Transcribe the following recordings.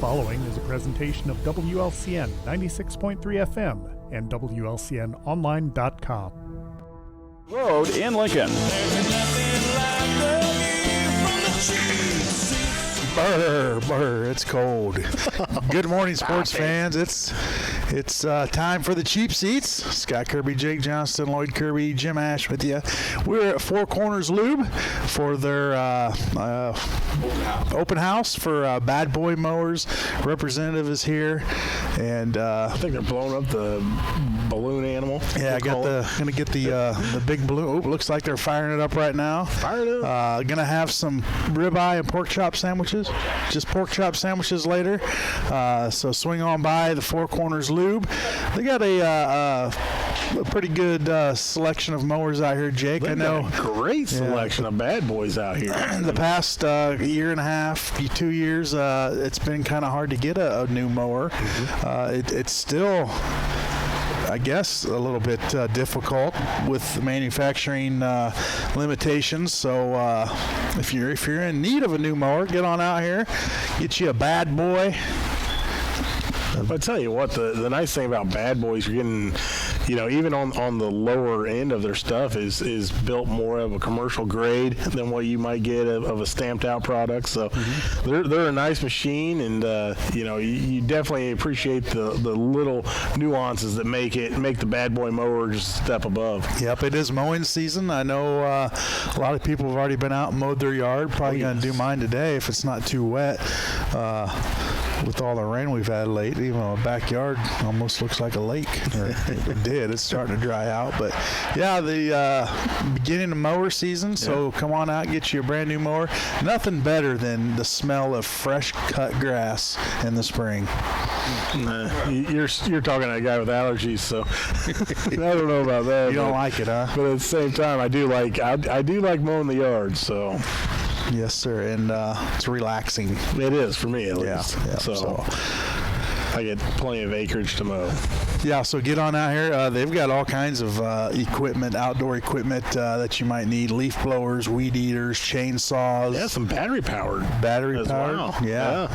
following is a presentation of WLCN 96.3 FM and WLCNonline.com. Road in Lincoln. Brr, it's cold. Good morning, sports fans. It's time for the cheap seats. Scott Kirby, Jake Johnston, Lloyd Kirby, Jim Ash with you. We're at Four Corners Lube for their open house for Bad Boy Mowers. Representative is here, and I think they're blowing up the balloon animal. Yeah, gonna get the big balloon. Oh, looks like they're firing it up right now. Fire it up. Gonna have some ribeye and pork chop sandwiches. Just pork chop sandwiches later. So swing on by the Four Corners Lube. They got a pretty good selection of mowers out here, Jake. I know. Great selection of bad boys out here. The past year and a half, 2 years, it's been kind of hard to get a new mower. It's still, I guess, a little bit difficult with manufacturing limitations. So if you're in need of a new mower, get on out here, get you a Bad Boy. But I tell you what, the nice thing about Bad Boys, you're getting, even on the lower end of their stuff is built more of a commercial grade than what you might get of a stamped out product. So they're a nice machine, and you definitely appreciate the little nuances that make the Bad Boy mower just a step above. Yep, it is mowing season. I know a lot of people have already been out and mowed their yard. Probably going to do mine today if it's not too wet. With all the rain we've had lately, a backyard almost looks like a lake. Or it did. It's starting to dry out. But, yeah, the beginning of mower season, so come on out, get you a brand new mower. Nothing better than the smell of fresh cut grass in the spring. You're talking to a guy with allergies, so I don't know about that. You don't like it, huh? But at the same time, I do like mowing the yard, so. Yes, sir, and it's relaxing. It is for me, at least. Yeah, so I get plenty of acreage to mow. Yeah, so get on out here. They've got all kinds of equipment, outdoor equipment that you might need: leaf blowers, weed eaters, chainsaws. Yeah, some battery powered. Well. Yeah.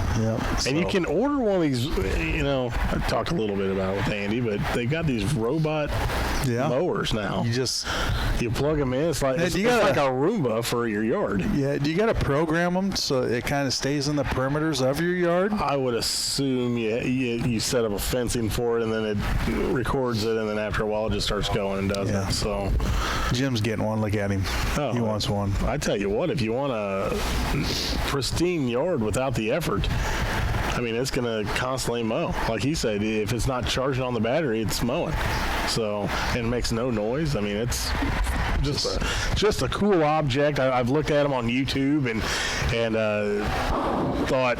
And you can order one of these. I talked a little bit about it with Andy, but they got these robot mowers now. You plug them in. It's like like a Roomba for your yard. Yeah. Do you got to program them so it kind of stays in the perimeters of your yard? I would assume you set up a fencing for it, and then it records it, and then after a while it just starts going and does it. So Jim's getting one. Look at him. He wants one. I tell you what, if you want a pristine yard without the effort, it's going to constantly mow. Like he said, if it's not charging on the battery, it's mowing. So, and it makes no noise. It's just a cool object. I've looked at them on YouTube and thought,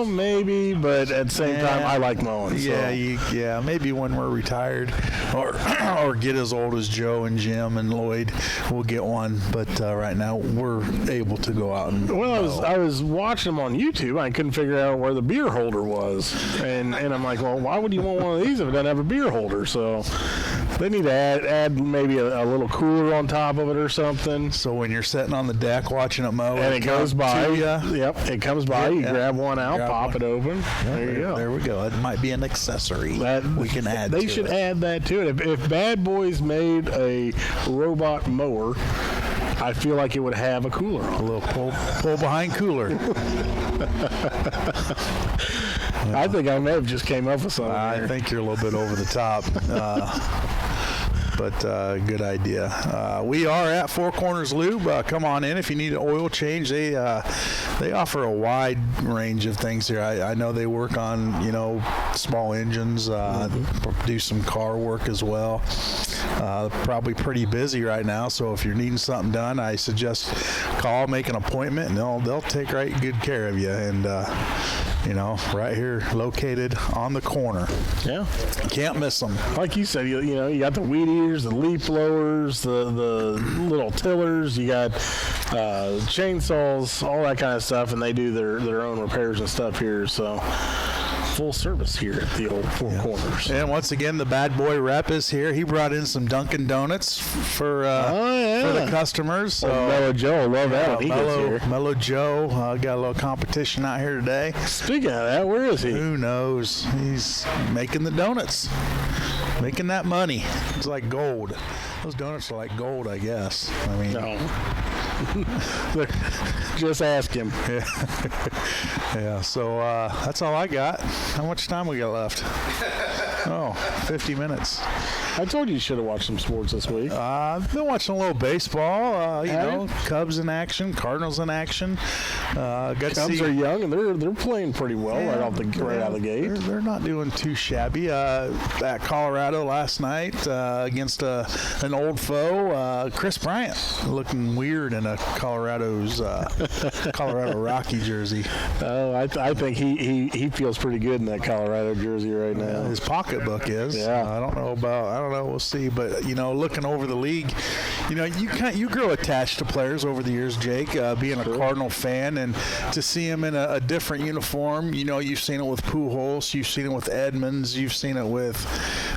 maybe, but at the same time, I like mowing. Yeah, maybe when we're retired or get as old as Joe and Jim and Lloyd, we'll get one. But right now, we're able to go out and mow. I was watching them on YouTube. I couldn't figure out where the beer holder was, and I'm like, well, why would you want one of these if it doesn't have a beer holder? So they need to add maybe a little cooler on top of it or something. So when you're sitting on the deck watching it mow, and it goes by, it comes by. You grab one out, pop it open. There you go. There we go. It might be an accessory that we can add. They should add that to it. If Bad Boys made a robot mower, I feel like it would have a cooler on. A little pull behind cooler. I think I may have just came up with something. I think you're a little bit over the top. But good idea. We are at Four Corners Lube. Come on in if you need an oil change. They offer a wide range of things here. I know they work on small engines, do some car work as well. Probably pretty busy right now, so if you're needing something done, I suggest call, make an appointment, and they'll take right good care of you. And right here, located on the corner. Yeah, can't miss them. Like you said, you got the weed eaters, the leaf blowers, the little tillers. You got chainsaws, all that kind of stuff, and they do their own repairs and stuff here. So full service here at the old Four Corners. And once again, the bad boy rep is here. He brought in some Dunkin' Donuts for the customers. So Mellow Joe, love that when he gets here. Mellow Joe got a little competition out here today. Speaking of that, where is he? Who knows? He's making the donuts, making that money. It's like gold. Those donuts are like gold, I guess. I mean, no. Just ask him. Yeah. So that's all I got. How much time we got left? 50 minutes. I told you should have watched some sports this week. I've been watching a little baseball. Cubs in action, Cardinals in action. Cubs are young and they're playing pretty well right out of the gate. They're not doing too shabby. At Colorado last night against an old foe, Chris Bryant looking weird in a Colorado Rocky jersey. Oh, I think he feels pretty good in that Colorado jersey right now. His pocketbook is. Yeah. I don't know. We'll see. But looking over the league, you grow attached to players over the years, Jake. Being a Cardinal fan and to see him in a different uniform. You've seen it with Pujols, you've seen it with Edmonds, you've seen it with.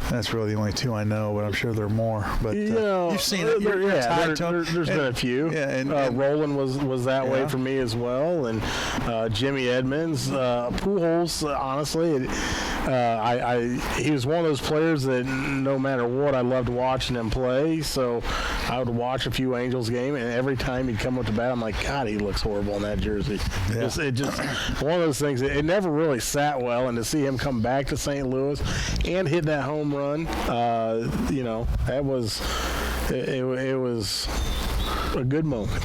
That's really the only two I know, but I'm sure there are more. But you've seen it. There's been a few. Yeah, and Roland was that way for me as well, and Jimmy Edmonds, Pujols. Honestly, he was one of those players that no matter what, I loved watching him play. So I would watch a few Angels game, and every time he'd come up to bat, I'm like, God, he looks horrible in that jersey. Yeah. It just one of those things. It never really sat well, and to see him come back to St. Louis and hit that home run, that was it was a good moment.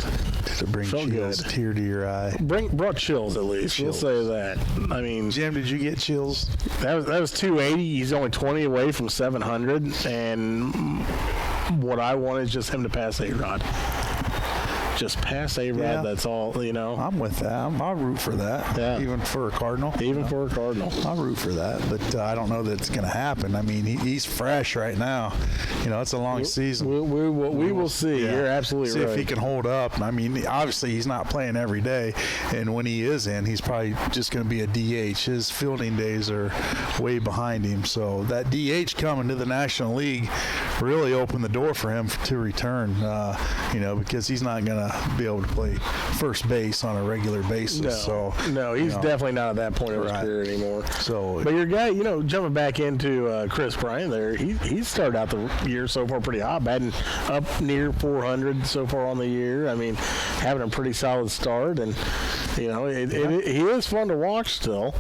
To bring chills, tear to your eye. Brought chills at least. Chills. We'll say that. I mean, Jim, did you get chills? That was 280. He's only 20 away from 700, and what I want is just him to pass A-Rod. Just pass A-Rod. Yeah. That's all. I'm with that. I'll root for that. Yeah. Even for a Cardinal. For a Cardinal. I'll root for that, but I don't know that it's going to happen. I mean, he's fresh right now. It's a long season. We will see. Yeah. You're absolutely right. See if he can hold up. I mean, obviously he's not playing every day, and when he is in, he's probably just going to be a DH. His fielding days are way behind him. So that DH coming to the National League really opened the door for him to return. Because he's not going to be able to play first base on a regular basis. No, he's definitely not at that point of his career anymore. So, but your guy, jumping back into Chris Bryant there, he started out the year so far pretty hot, batting up near 400 so far on the year. I mean, having a pretty solid start, and he is fun to watch still.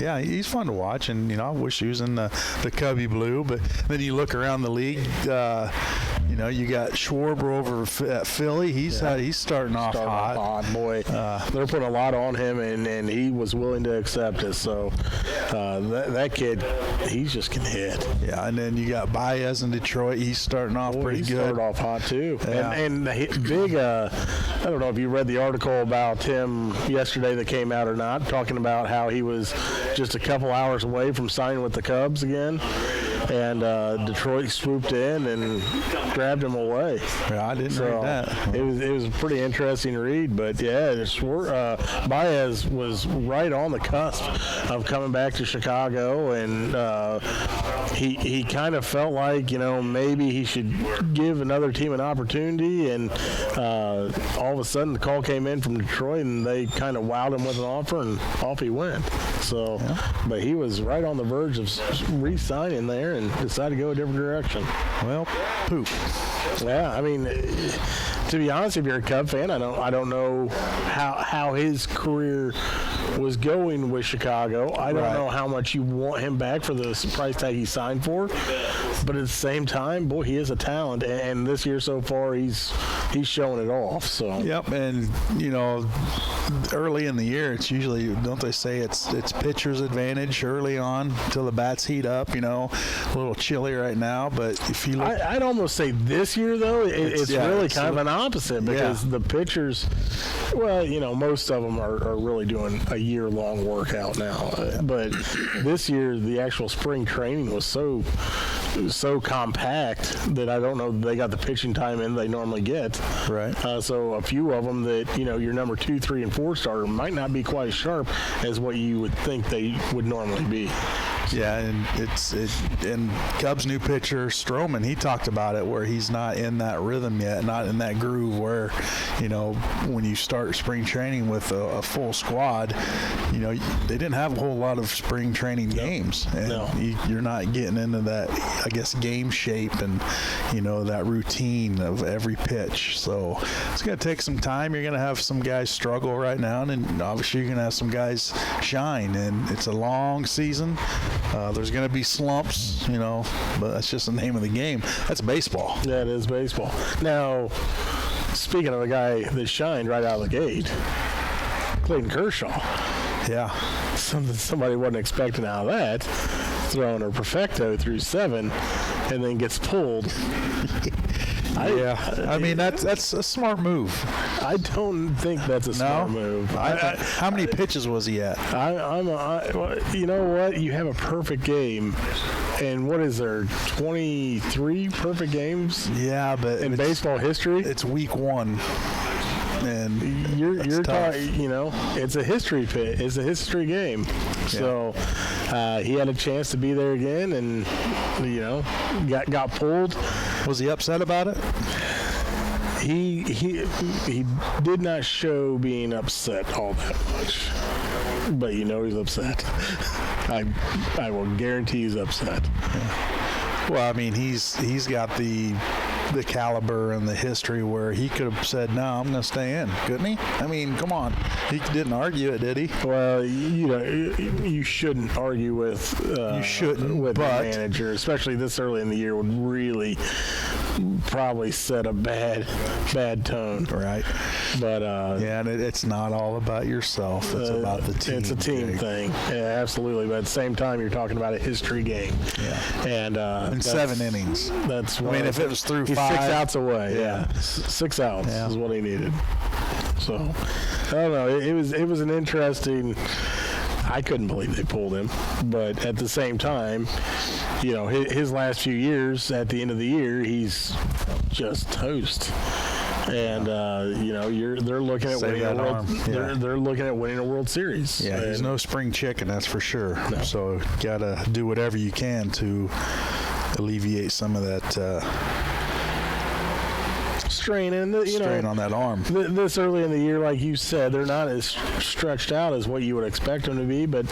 Yeah, he's fun to watch, and I wish he was in the Cubby blue. But then you look around the league, you got Schwarber over at Philly. He's starting off hot. Boy. They're putting a lot on him, and he was willing to accept it. So that kid, he's just can hit. Yeah, and then you got Baez in Detroit. He's starting off pretty good. Started off hot too. Yeah. And big. I don't know if you read the article about him yesterday that came out or not, talking about how he was just a couple hours away from signing with the Cubs again. And Detroit swooped in and grabbed him away. Yeah, I didn't read that. It was a pretty interesting read, but yeah, Baez was right on the cusp of coming back to Chicago, and he kind of felt like maybe he should give another team an opportunity, and all of a sudden the call came in from Detroit, and they kind of wowed him with an offer, and off he went. So, but he was right on the verge of re-signing there, and decided to go a different direction. Well, poop. Yeah, I mean, to be honest, if you're a Cub fan, I don't know how his career was going with Chicago. I don't know how much you want him back for the price tag he signed for, but at the same time, boy, he is a talent, and this year so far, he's showing it off. So. Yep, and early in the year, it's usually, don't they say it's pitcher's advantage early on until the bats heat up. A little chilly right now, but if you look, I'd almost say this year though, it's really kind of an opposite, because the pitchers, most of them are really doing a year-long workout now. But this year, the actual spring training was so so compact that I don't know they got the pitching time in they normally get. Right. So a few of them that, your number 2, 3, and 4 starter might not be quite as sharp as what you would think they would normally be. Yeah, and and Cubs' new pitcher Stroman, he talked about it where he's not in that rhythm yet, not in that groove where, when you start spring training with a full squad, they didn't have a whole lot of spring training games, and you're not getting into that, I guess, game shape and that routine of every pitch. So it's going to take some time. You're going to have some guys struggle right now, and obviously you're going to have some guys shine, and it's a long season. There's going to be slumps, but that's just the name of the game. That's baseball. Yeah, it is baseball. Now, speaking of a guy that shined right out of the gate, Clayton Kershaw. Yeah. Something somebody wasn't expecting out of that. Throwing a perfecto through 7 and then gets pulled. I mean, that's a smart move. I don't think that's a smart move. How many pitches was he at? You know what? You have a perfect game, and what is there? 23 perfect games? Yeah, but in baseball history, it's week 1. And you're talking, it's a history pit. It's a history game. Yeah. So he had a chance to be there again, and got pulled. Was he upset about it? He did not show being upset all that much, but he's upset. I will guarantee he's upset. Yeah. Well, I mean, he's got the caliber and the history where he could have said, no, I'm going to stay in, couldn't he? I mean, come on. He didn't argue it, did he? Well, you shouldn't argue with the manager, especially this early in the year would really probably set a bad tone. Right. But and it's not all about yourself. It's about the team. It's a team thing. Yeah, absolutely. But at the same time, you're talking about a history game. Yeah. And 7 innings. That's if it was through 5. He's 6 outs away. Yeah. 6 outs is what he needed. So I don't know. It was an interesting. I couldn't believe they pulled him, but at the same time, his last few years at the end of the year, he's just toast. And they're looking at winning a world. They're looking at winning a World Series. Yeah, he's no spring chicken, that's for sure. No. So gotta do whatever you can to alleviate some of that strain and strain on that arm. This early in the year, like you said, they're not as stretched out as what you would expect them to be. But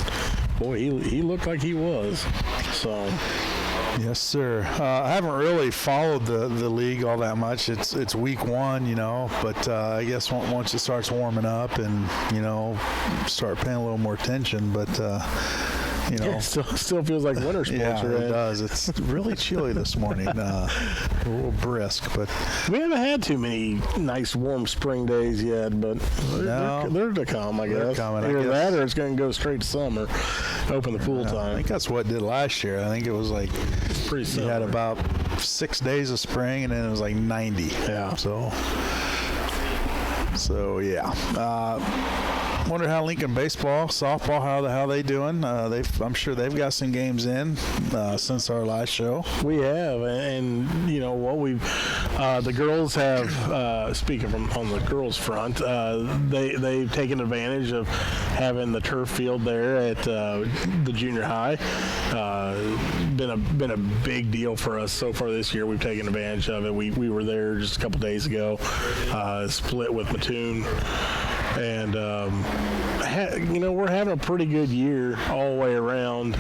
boy, he looked like he was. So. Yes, sir. I haven't really followed the league all that much. It's week 1, but I guess once it starts warming up and, start paying a little more attention, but, it still feels like winter sports. Yeah, it does. It's really chilly this morning, a little brisk, but we haven't had too many nice warm spring days yet, but they're to come, I guess. They're coming, Either that or it's going to go straight to summer, open the pool time. I think that's what it did last year. I think it was like pretty similar. You had about 6 days of spring, and then it was like 90. Yeah. So yeah. Wonder how Lincoln baseball, softball, how they doing? I'm sure they've got some games in since our last show. We have, and what the girls have. Speaking on the girls' front, they've taken advantage of having the turf field there at the junior high. Been a big deal for us so far this year. We've taken advantage of it. We were there just a couple days ago, split with Mattoon. And, we're having a pretty good year all the way around.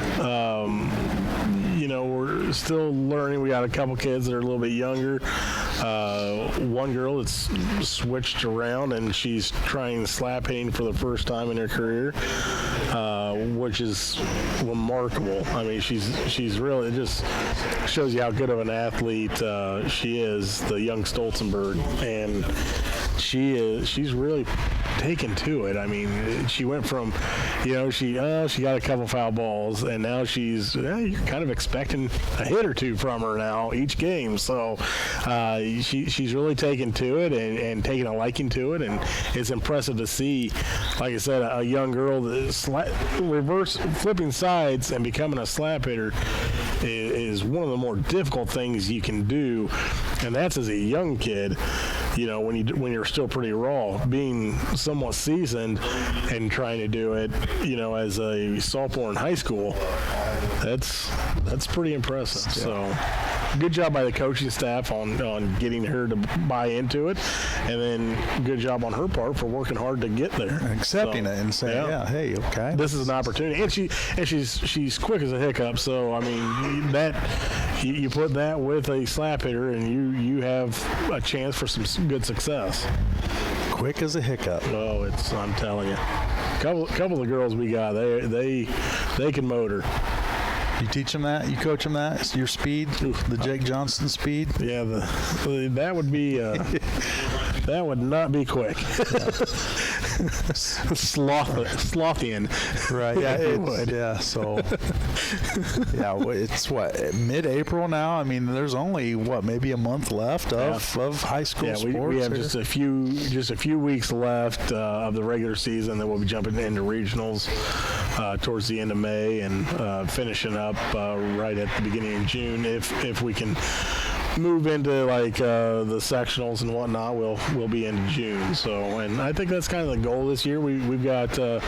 We're still learning. We got a couple kids that are a little bit younger. One girl that's switched around, and she's trying slap hitting for the first time in her career, which is remarkable. I mean, she's really, it just shows you how good of an athlete she is, the young Stolzenberg. And she's really taken to it. I mean, she went from, she got a couple foul balls, and now you're kind of expecting a hit or two from her now each game. So she's really taken to it and taken a liking to it, and it's impressive to see, like I said, a young girl reverse flipping sides and becoming a slap hitter. is one of the more difficult things you can do, and that's as a young kid. When you're still pretty raw, being somewhat seasoned and trying to do it, as a sophomore in high school, that's pretty impressive. So good job by the coaching staff on getting her to buy into it, and then good job on her part for working hard to get there, accepting it and saying, hey, okay, this is an opportunity. And she's quick as a hiccup. So I mean, that you put that with a slap hitter, and you have a chance for some good success. Quick as a hiccup. Oh, I'm telling you, couple of girls we got, they can motor. You teach them that? You coach them that? It's your speed? The Jake Johnson speed? Yeah, that would be that would not be quick. Slothian. Right. Yeah, it would. Yeah. So. Yeah, it's mid-April now. I mean, there's only maybe a month left of high school sports. We have just a few weeks left of the regular season. Then we'll be jumping into regionals towards the end of May and finishing up right at the beginning of June if we can move into like the sectionals and whatnot. We'll be into June. So, and I think that's kind of the goal this year. We've got a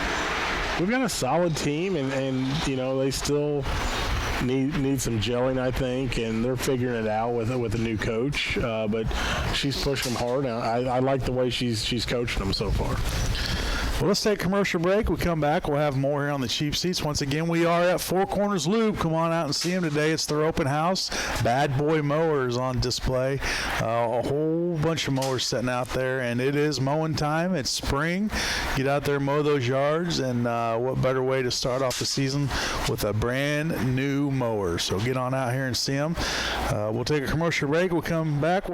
solid team, and they still need some gelling, I think, and they're figuring it out with a new coach. But she's pushing them hard. I like the way she's coaching them so far. Well, let's take a commercial break. We come back. We'll have more here on the Cheap Seats. Once again, we are at Four Corners Lube. Come on out and see them today. It's their open house. Bad Boy Mowers on display. A whole bunch of mowers sitting out there, and it is mowing time. It's spring. Get out there, mow those yards, and what better way to start off the season with a brand new mower. So get on out here and see them. We'll take a commercial break. We'll come back.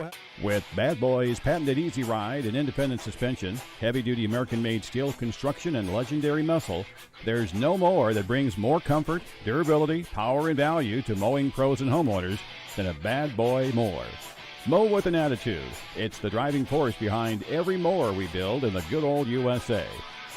With Bad Boy's patented Easy Ride and independent suspension, heavy-duty American-made steel construction, and legendary muscle, there's no mower that brings more comfort, durability, power, and value to mowing pros and homeowners than a Bad Boy mower. Mow with an attitude. It's the driving force behind every mower we build in the good old USA.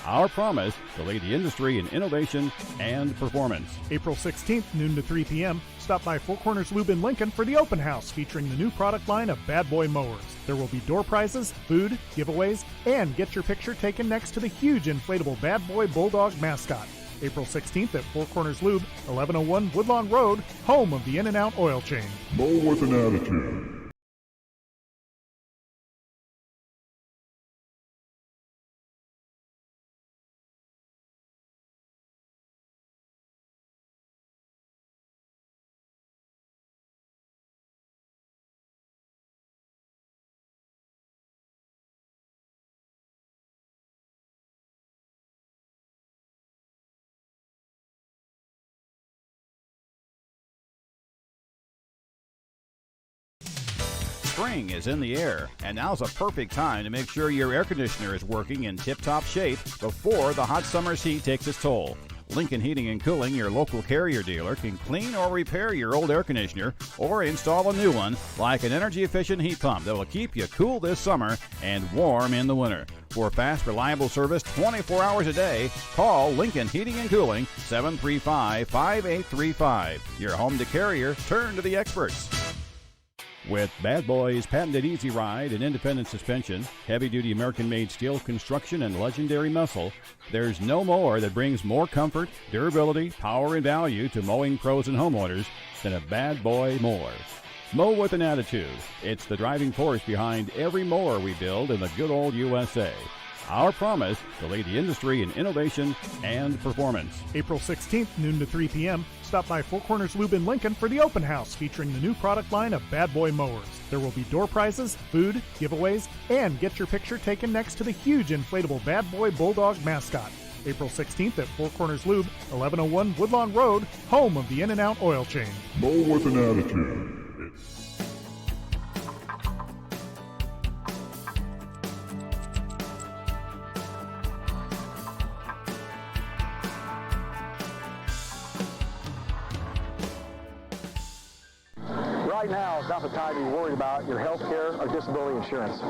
Our promise to lead the industry in innovation and performance. April 16th, noon to 3 p.m., stop by Four Corners Lube in Lincoln for the open house featuring the new product line of Bad Boy mowers. There will be door prizes, food, giveaways, and get your picture taken next to the huge inflatable Bad Boy Bulldog mascot. April 16th at Four Corners Lube, 1101 Woodlawn Road, home of the In-N-Out oil change. Mow with an attitude. Spring is in the air, and now's a perfect time to make sure your air conditioner is working in tip-top shape before the hot summer's heat takes its toll. Lincoln Heating and Cooling, your local Carrier dealer, can clean or repair your old air conditioner or install a new one like an energy-efficient heat pump that will keep you cool this summer and warm in the winter. For fast, reliable service 24 hours a day, call Lincoln Heating and Cooling, 735-5835. Your home to Carrier, turn to the experts. With Bad Boy's patented Easy Ride and independent suspension, heavy-duty American-made steel construction, and legendary muscle, there's no mower that brings more comfort, durability, power, and value to mowing pros and homeowners than a Bad Boy mower. Mow with an attitude. It's the driving force behind every mower we build in the good old USA. Our promise to lead the industry in innovation and performance. April 16th, noon to 3 p.m., stop by Four Corners Lube in Lincoln for the open house featuring the new product line of Bad Boy mowers. There will be door prizes, food, giveaways, and get your picture taken next to the huge inflatable Bad Boy Bulldog mascot. April 16th at Four Corners Lube, 1101 Woodlawn Road, home of the In-N-Out oil change. Mow with an attitude. Right now is not the time to be worried about your health care or disability insurance.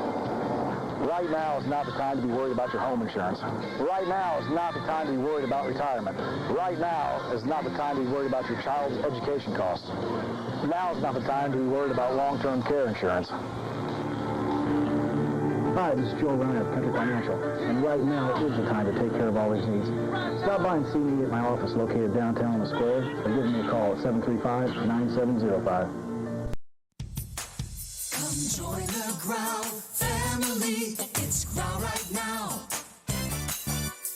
Right now is not the time to be worried about your home insurance. Right now is not the time to be worried about retirement. Right now is not the time to be worried about your child's education costs. Now is not the time to be worried about long-term care insurance. Hi, this is Joe Ryan of Country Financial, and right now is the time to take care of all these needs. Stop by and see me at my office located downtown on the square, or give me a call at 735-9705. Come join the Growl family. It's Growl right now.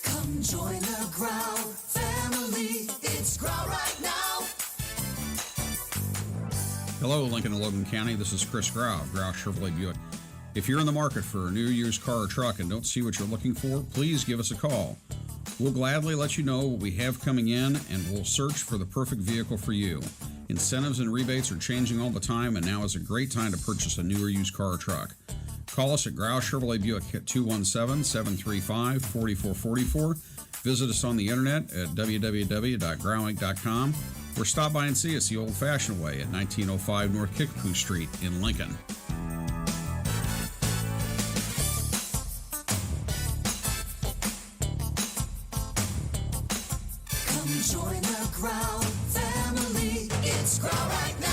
Come join the Growl family. It's Growl right now. Hello, Lincoln and Logan County. This is Chris Grau, Grau Chevrolet Buick. If you're in the market for a new used car or truck and don't see what you're looking for, please give us a call. We'll gladly let you know what we have coming in, and we'll search for the perfect vehicle for you. Incentives and rebates are changing all the time, and now is a great time to purchase a new or used car or truck. Call us at Grau Chevrolet Buick at 217-735-4444. Visit us on the internet at www.growinc.com, or stop by and see us the old-fashioned way at 1905 North Kickapoo Street in Lincoln. Come join the Growl family. It's Growl right now.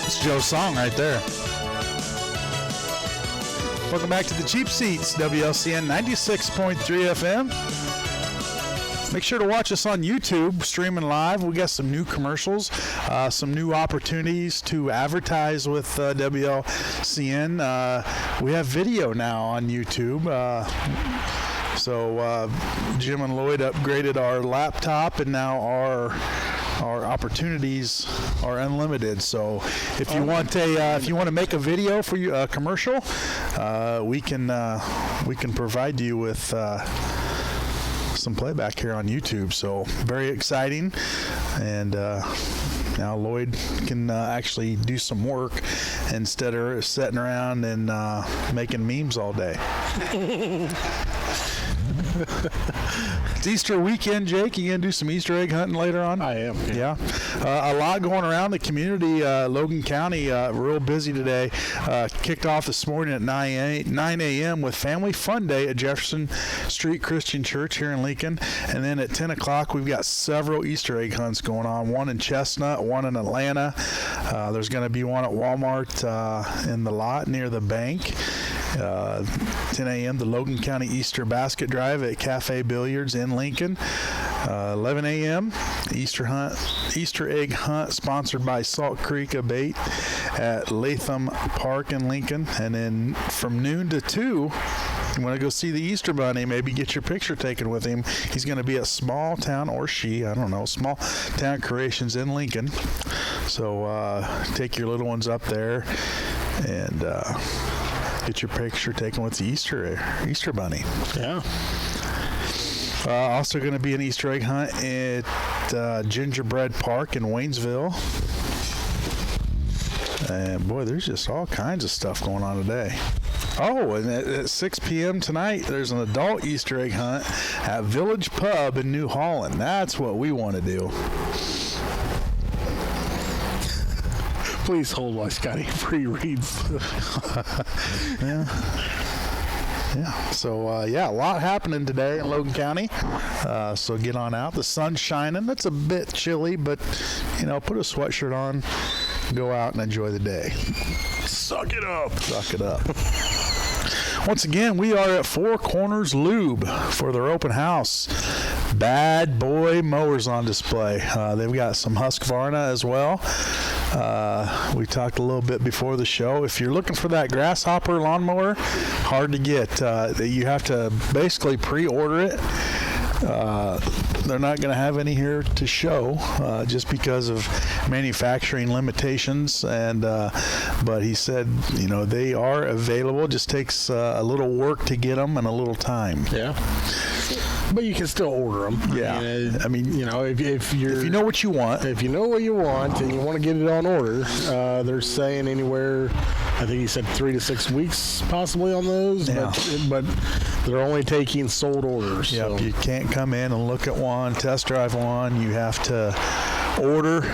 It's Joe's song right there. Welcome back to the Cheap Seats, WLCN 96.3 FM. Make sure to watch us on YouTube, streaming live. We got some new commercials, some new opportunities to advertise with WLCN. We have video now on YouTube. So Jim and Lloyd upgraded our laptop, and now our opportunities are unlimited. So if you want to make a video for you, a commercial, we can provide you with some playback here on YouTube. So very exciting, and now Lloyd can actually do some work instead of sitting around and making memes all day. It's Easter weekend, Jake. You gonna do some Easter egg hunting later on? I am. Yeah. A lot going around the community. Logan County, real busy today. Kicked off this morning at 9 a.m. with Family Fun Day at Jefferson Street Christian Church here in Lincoln. And then at 10 o'clock, we've got several Easter egg hunts going on. One in Chestnut, one in Atlanta. There's going to be one at Walmart in the lot near the bank. 10 a.m., the Logan County Easter Basket Drive at Cafe Billiards in Lincoln. 11 a.m., Easter egg hunt sponsored by Salt Creek Abate at Latham Park in Lincoln. And then from noon to 2, you want to go see the Easter Bunny, maybe get your picture taken with him. He's going to be at Small Town, or she, I don't know, Small Town Creations in Lincoln. So take your little ones up there and get your picture taken with the Easter Bunny. Yeah. Also going to be an Easter egg hunt at Gingerbread Park in Waynesville. And boy, there's just all kinds of stuff going on today. Oh, and at 6 p.m. tonight, there's an adult Easter egg hunt at Village Pub in New Holland. That's what we want to do. Please hold while Scotty pre-reads. Yeah. So, a lot happening today in Logan County. So get on out. The sun's shining. It's a bit chilly, but, put a sweatshirt on, go out and enjoy the day. Suck it up. Suck it up. Once again, we are at Four Corners Lube for their open house. Bad boy mowers on display. They've got some Husqvarna as well. We talked a little bit before the show. If you're looking for that grasshopper lawnmower, hard to get. You have to basically pre-order it. They're not going to have any here to show just because of manufacturing limitations. But he said, they are available. Just takes a little work to get them and a little time. Yeah. But you can still order them. Yeah. I mean, if you know what you want. If you know what you want and you want to get it on order, they're saying anywhere, I think he said 3 to 6 weeks possibly on those. Yeah. But they're only taking sold orders. Yeah. So. You can't come in and look at one, test drive one. You have to order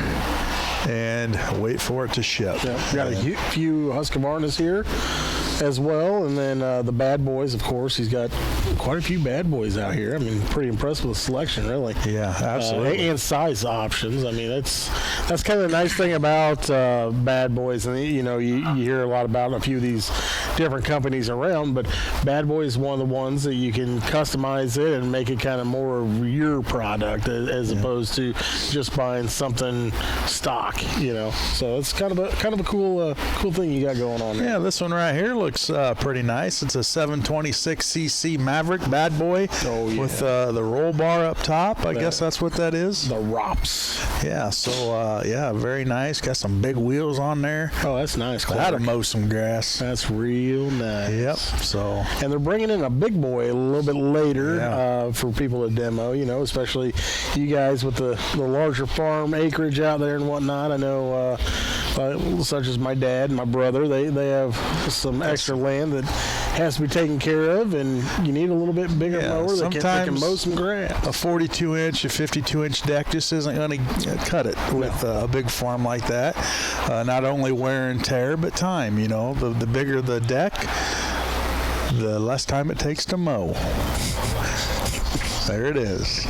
and wait for it to ship. Yeah. We got a few Husqvarnas here as well, and then the Bad Boys, of course. He's got quite a few Bad Boys out here. I mean, pretty impressed with the selection, really. Yeah, absolutely. And size options. I mean, that's kind of the nice thing about Bad Boys. And you hear a lot about a few of these different companies around, but Bad Boy is one of the ones that you can customize it and make it kind of more of your product as opposed to just buying something stock. So it's kind of a cool thing you got going on there. Yeah, this one right here looks pretty nice. It's a 726cc Maverick Bad Boy with the roll bar up top. I guess that's what that is. The ROPS. Yeah, so very nice. Got some big wheels on there. Oh, that's nice. That'll mow some grass. That's real nice. Yep. So. And they're bringing in a big boy a little bit later for people to demo. Especially you guys with the larger farm acreage out there and whatnot. I know, such as my dad and my brother, they have some extra land that has to be taken care of, and you need a little bit bigger mower that can mow some grass. A 42-inch, a 52-inch deck just isn't going to cut it with a big farm like that. Not only wear and tear, but time. The bigger the deck, the less time it takes to mow. There it is.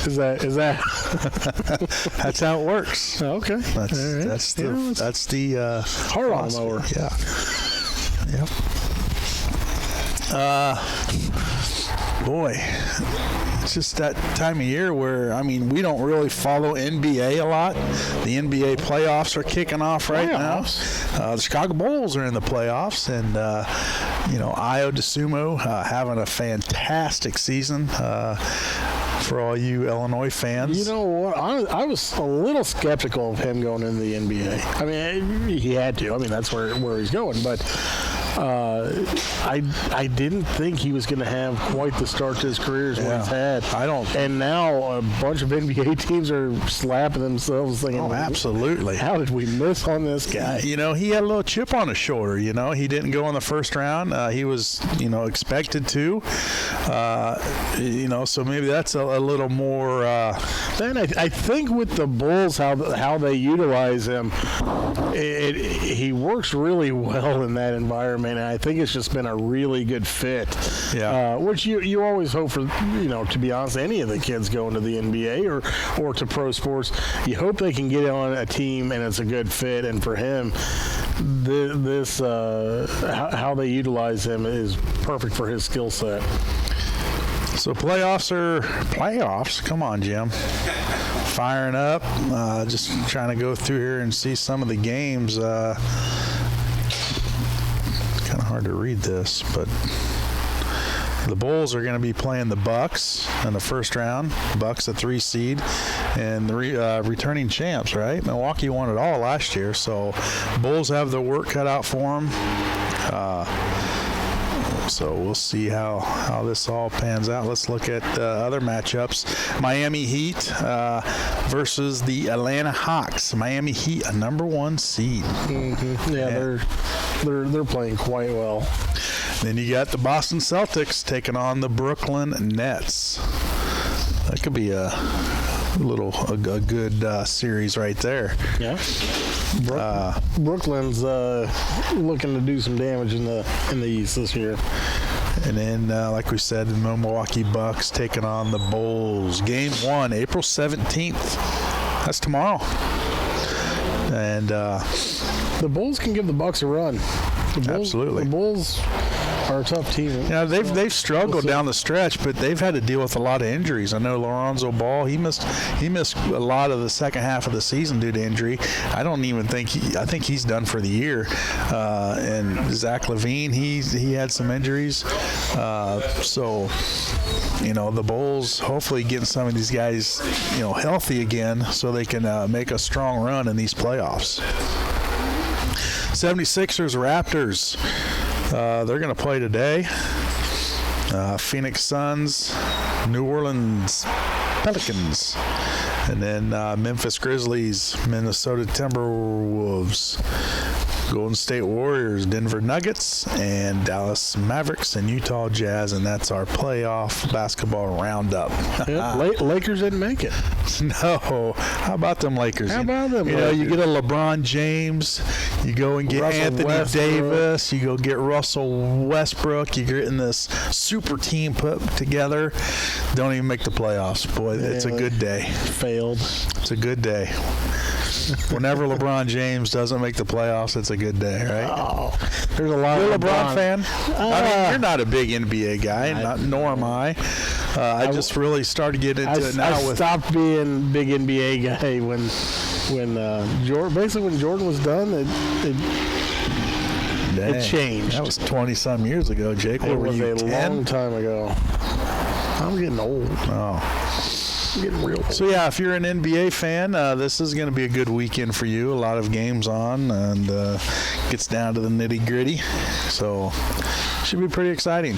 Is that? That's how it works. Oh, okay. That's the hard-on mower. Yeah. Yep. Boy, it's just that time of year where, we don't really follow NBA a lot. The NBA playoffs are kicking off right now. The Chicago Bulls are in the playoffs, and, Io DeSumo having a fantastic season. For all you Illinois fans. You know what? I was a little skeptical of him going into the NBA. I mean, he had to. I mean, that's where he's going. But I didn't think he was going to have quite the start to his career as what he's had. I don't. And now a bunch of NBA teams are slapping themselves thinking, oh, absolutely. How did we miss on this guy? He had a little chip on his shoulder. He didn't go in the first round. He was, expected to. So maybe that's a little more. Then I think with the Bulls, how they utilize him, he works really well in that environment. And I think it's just been a really good fit. Yeah. Which you always hope for. To be honest, any of the kids going to the NBA or to pro sports, you hope they can get on a team and it's a good fit. And for him, how they utilize him is perfect for his skill set. So playoffs. Come on, Jim. Firing up. Just trying to go through here and see some of the games. Kind of hard to read this, but the Bulls are going to be playing the Bucks in the first round. Bucks a 3 seed, and the returning champs. Right, Milwaukee won it all last year, so Bulls have the work cut out for them. So we'll see how this all pans out. Let's look at other matchups. Miami Heat versus the Atlanta Hawks. Miami Heat, a number 1 seed. Mm-hmm. Yeah, they're playing quite well. Then you got the Boston Celtics taking on the Brooklyn Nets. That could be a good series right there. Yeah. Brooklyn's looking to do some damage in the East this year. And then, like we said, the Milwaukee Bucks taking on the Bulls. Game 1, April 17th. That's tomorrow. And the Bulls can give the Bucks a run. Absolutely. The Bulls are a tough team. Yeah, they've struggled down the stretch, but they've had to deal with a lot of injuries. I know Lonzo Ball, he missed a lot of the second half of the season due to injury. I don't even think I think he's done for the year. And Zach LaVine, he had some injuries. So the Bulls hopefully getting some of these guys healthy again so they can make a strong run in these playoffs. 76ers Raptors. They're going to play today. Phoenix Suns, New Orleans Pelicans, and then Memphis Grizzlies, Minnesota Timberwolves, Golden State Warriors, Denver Nuggets, and Dallas Mavericks and Utah Jazz, and that's our playoff basketball roundup. Yeah, Lakers didn't make it. No. How about them Lakers? How about them Lakers? You get a LeBron James, you go and get Russell Anthony Westbrook. Davis, you go get Russell Westbrook, you're getting this super team put together. Don't even make the playoffs. Boy, it's a good day. Failed. It's a good day. Whenever LeBron James doesn't make the playoffs, it's a good day, right? Oh, there's a lot You're a of LeBron fan? I mean, you're not a big NBA guy, nor am I. I just really started getting into it now. I stopped being big NBA guy when Jordan was done. It changed. That was 20-some years ago, Jake. It was a long time ago. I'm getting old. Oh. I'm getting real old. So, yeah, if you're an NBA fan, this is going to be a good weekend for you. A lot of games on, and gets down to the nitty-gritty. So, should be pretty exciting.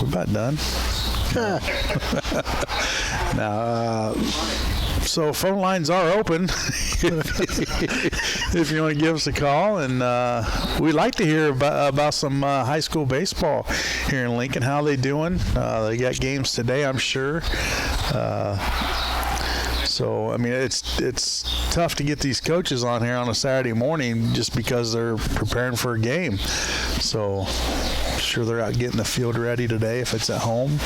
We're about done. Now, so phone lines are open if you want to give us a call, and we'd like to hear about some high school baseball here in Lincoln. How they doing? They got games today, I'm sure. So, I mean, it's tough to get these coaches on here on a Saturday morning just because they're preparing for a game. So, I'm sure they're out getting the field ready today if it's at home.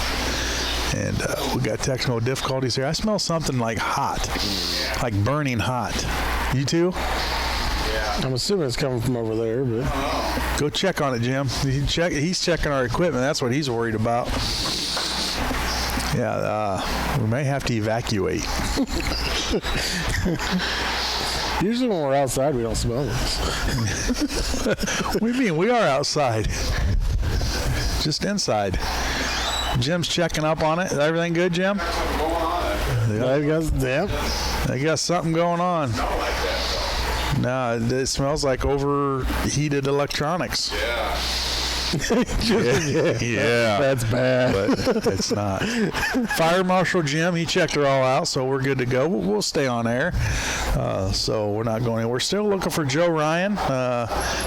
And we got technical difficulties here. I smell something like hot, like burning hot. You too? Yeah. I'm assuming it's coming from over there, but go check on it, Jim. He's checking our equipment. That's what he's worried about. Yeah, we may have to evacuate. Usually when we're outside, we don't smell this. What do you mean? We are outside. Just inside. Jim's checking up on it. Is everything good, Jim? They got something going on. No, it smells like overheated electronics. Yeah. Yeah. That's bad. But it's not. Fire Marshal Jim, he checked her all out, so we're good to go. We'll stay on air. So we're not going anywhere. We're still looking for Joe Ryan.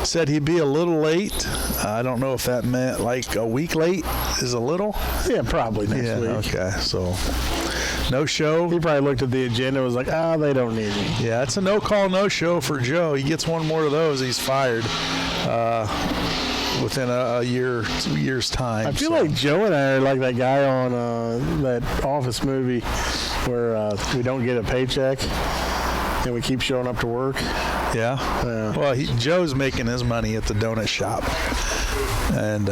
Said he'd be a little late. I don't know if that meant like a week late is a little. Yeah, probably next week. Okay, so no show. He probably looked at the agenda and was like, they don't need me. Yeah, it's a no-call, no-show for Joe. He gets one more of those, he's fired. Within a year, 2 years' time. I feel like Joe and I are like that guy on that Office movie where we don't get a paycheck. and we keep showing up to work. Yeah. Well, Joe's making his money at the donut shop, and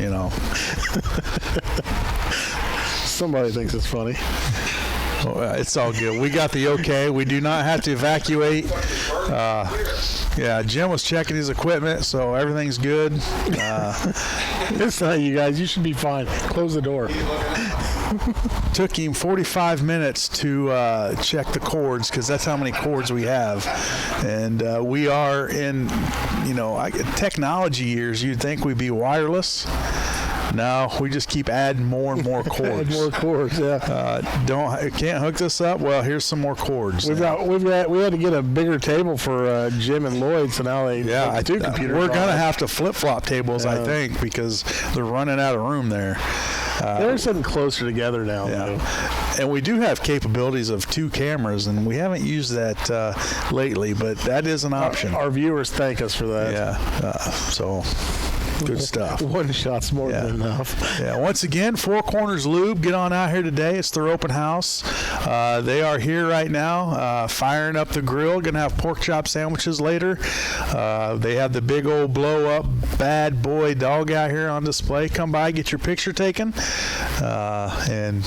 you know, somebody thinks it's funny. Well, it's all good. We got the okay. We do not have to evacuate. Yeah, Jim was checking his equipment, so everything's good. It's not you guys. You should be fine. Close the door. Took him 45 minutes to check the cords, because that's how many cords we have. And we are in, technology years, you'd think we'd be wireless. No, we just keep adding more and more cords. Add more cords, yeah. Can't hook this up? Well, here's some more cords. We had to get a bigger table for Jim and Lloyd, so now they have two computers. We're gonna have to flip-flop tables, I think, because they're running out of room there. They're sitting closer together now. Yeah. And we do have capabilities of 2 cameras, and we haven't used that lately, but that is an option. Our viewers thank us for that. Yeah. So. Good stuff. One shot's more than enough. Yeah. Once again, Four Corners Lube. Get on out here today. It's their open house. They are here right now, firing up the grill. Going to have pork chop sandwiches later. They have the big old blow-up bad boy dog out here on display. Come by, get your picture taken, and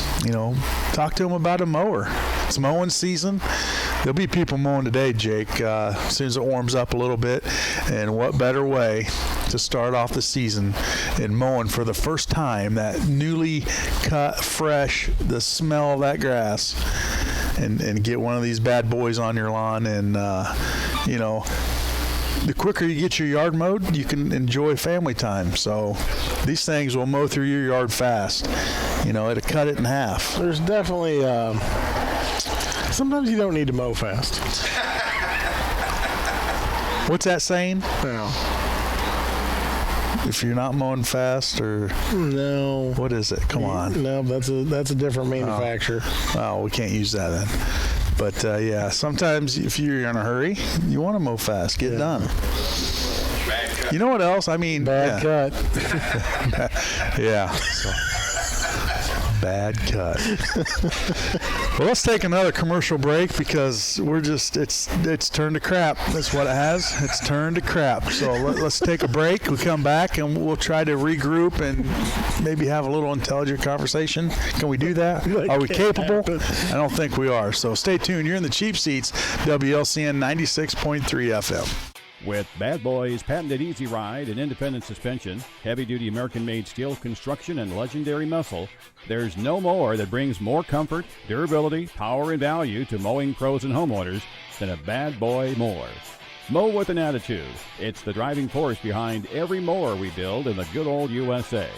talk to them about a mower. It's mowing season. There'll be people mowing today, Jake, as soon as it warms up a little bit. And what better way to start off the season in mowing for the first time, that newly cut, fresh, the smell of that grass, and get one of these bad boys on your lawn. And, the quicker you get your yard mowed, you can enjoy family time. So these things will mow through your yard fast. It'll cut it in half. There's definitely... sometimes you don't need to mow fast. What's that saying? No. If you're not mowing fast, or no, what is it? Come on. No, that's a different manufacturer. Oh, we can't use that then. But sometimes if you're in a hurry, you want to mow fast, get done. You know what else? I mean, bad cut. Yeah. So. Bad cut. Well, let's take another commercial break, because it's turned to crap. That's what it has. It's turned to crap. So let's take a break. We come back and we'll try to regroup and maybe have a little intelligent conversation. Can we do that? Are we capable? I don't think we are. So stay tuned. You're in the cheap seats, WLCN 96.3 FM. With Bad Boy's patented Easy Ride and independent suspension, heavy-duty American-made steel construction, and legendary muscle, there's no mower that brings more comfort, durability, power, and value to mowing pros and homeowners than a Bad Boy mower. Mow with an attitude. It's the driving force behind every mower we build in the good old USA.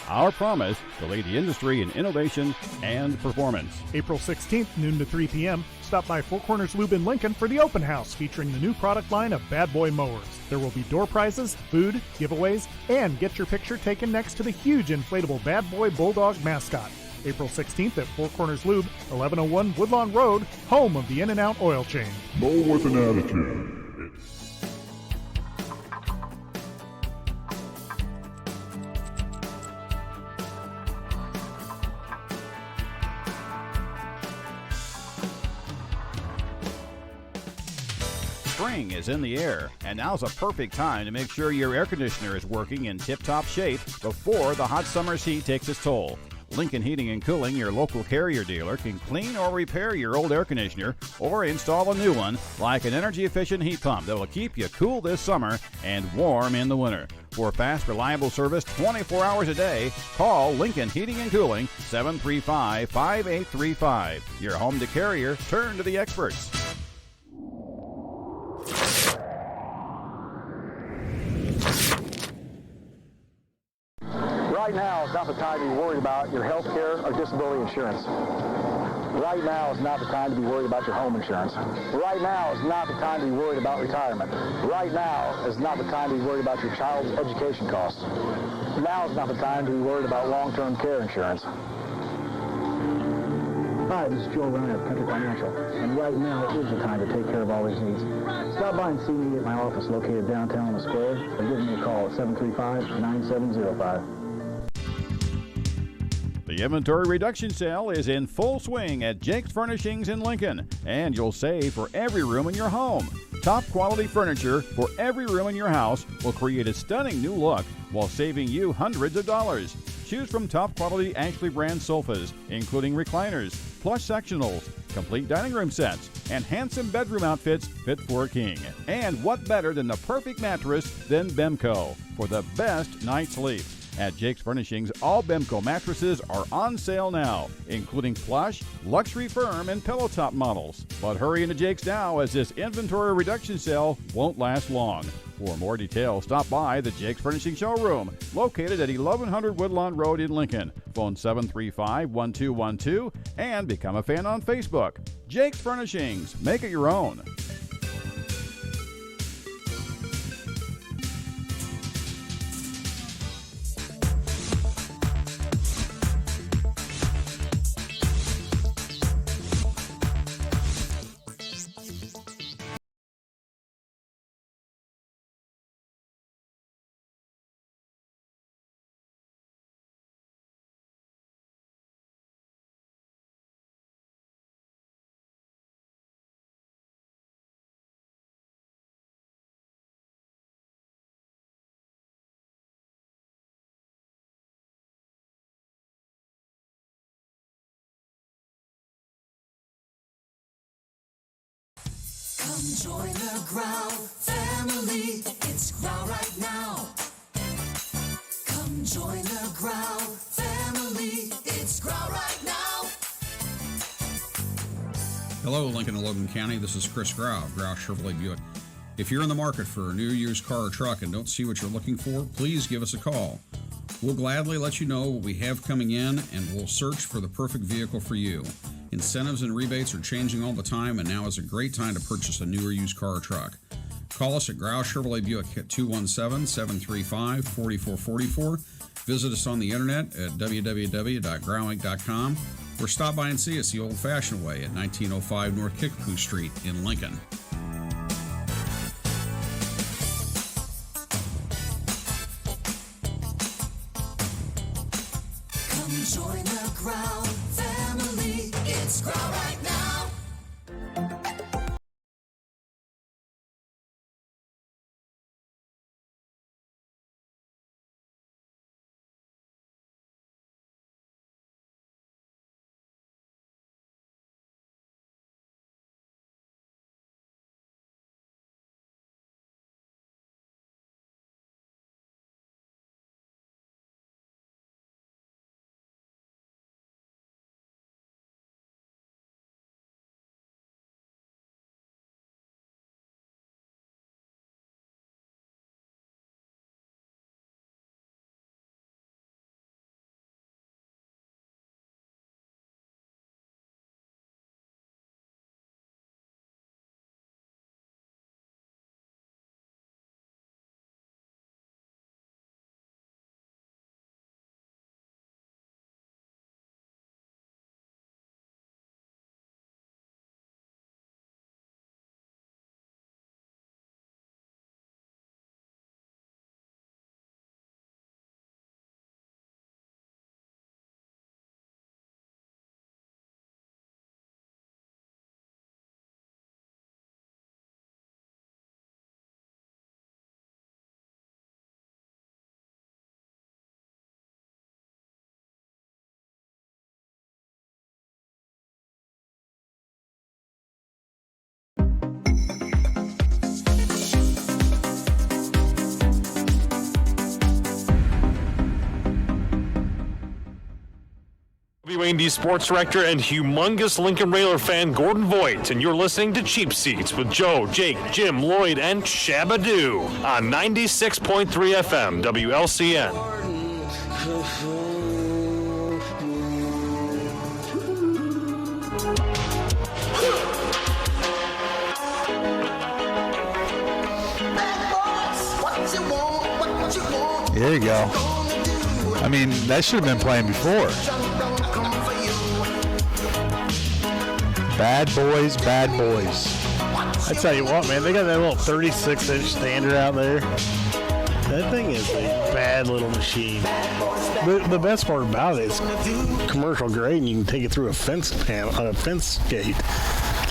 Our promise to lead the industry in innovation and performance. April 16th, noon to 3 p.m., stop by Four Corners Lube in Lincoln for the open house featuring the new product line of Bad Boy mowers. There will be door prizes, food, giveaways, and get your picture taken next to the huge inflatable Bad Boy Bulldog mascot. April 16th at Four Corners Lube, 1101 Woodlawn Road, home of the In-N-Out Oil Change. Mow with an attitude. Spring is in the air, and now's a perfect time to make sure your air conditioner is working in tip-top shape before the hot summer's heat takes its toll. Lincoln Heating and Cooling, your local Carrier dealer, can clean or repair your old air conditioner or install a new one, like an energy-efficient heat pump that will keep you cool this summer and warm in the winter. For fast, reliable service 24 hours a day, call Lincoln Heating and Cooling, 735-5835. Your home to Carrier, turn to the experts. Right now is not the time to be worried about your health care or disability insurance. Right now is not the time to be worried about your home insurance. Right now is not the time to be worried about retirement. Right now is not the time to be worried about your child's education costs. Now is not the time to be worried about long-term care insurance. Hi, this is Joe Ryan of Country Financial, and right now is the time to take care of all these needs. Stop by and see me at my office located downtown on the square, or give me a call at 735-9705. The The inventory reduction sale is in full swing at Jake's Furnishings in Lincoln, and you'll save for every room in your home. Top quality furniture for every room in your house will create a stunning new look while saving you hundreds of dollars. Choose from top quality Ashley brand sofas, including recliners, plush sectionals, complete dining room sets, and handsome bedroom outfits fit for a king. And what better than the perfect mattress than Bemco for the best night's sleep? At Jake's Furnishings, all Bemco mattresses are on sale now, including plush, luxury firm, and pillow top models. But hurry into Jake's now, as this inventory reduction sale won't last long. For more details, stop by the Jake's Furnishing Showroom, located at 1100 Woodlawn Road in Lincoln. Phone 735-1212 and become a fan on Facebook. Jake's Furnishings. Make it your own. Come join the Growl family. It's Growl right now. Come join the Growl family. It's Growl right now. Hello, Lincoln and Logan County. This is Chris Grau, Grau Chevrolet Buick. If you're in the market for a new used car or truck and don't see what you're looking for, please give us a call. We'll gladly let you know what we have coming in, and we'll search for the perfect vehicle for you. Incentives and rebates are changing all the time, and now is a great time to purchase a new or used car or truck. Call us at Grau Chevrolet Buick at 217-735-4444. Visit us on the internet at www.growinc.com, or stop by and see us the old-fashioned way at 1905 North Kickapoo Street in Lincoln. Come join the Growl family. It's Growl right now. WAND Sports Director and humongous Lincoln Railer fan Gordon Voigt, and you're listening to Cheap Seats with Joe, Jake, Jim, Lloyd, and Shabadoo on 96.3 FM WLCN. There you go. I mean, that should have been playing before. Bad boys, bad boys. I tell you what, man, they got that little 36-inch standard out there. That thing is a bad little machine. The best part about it is commercial grade, and you can take it through a fence gate.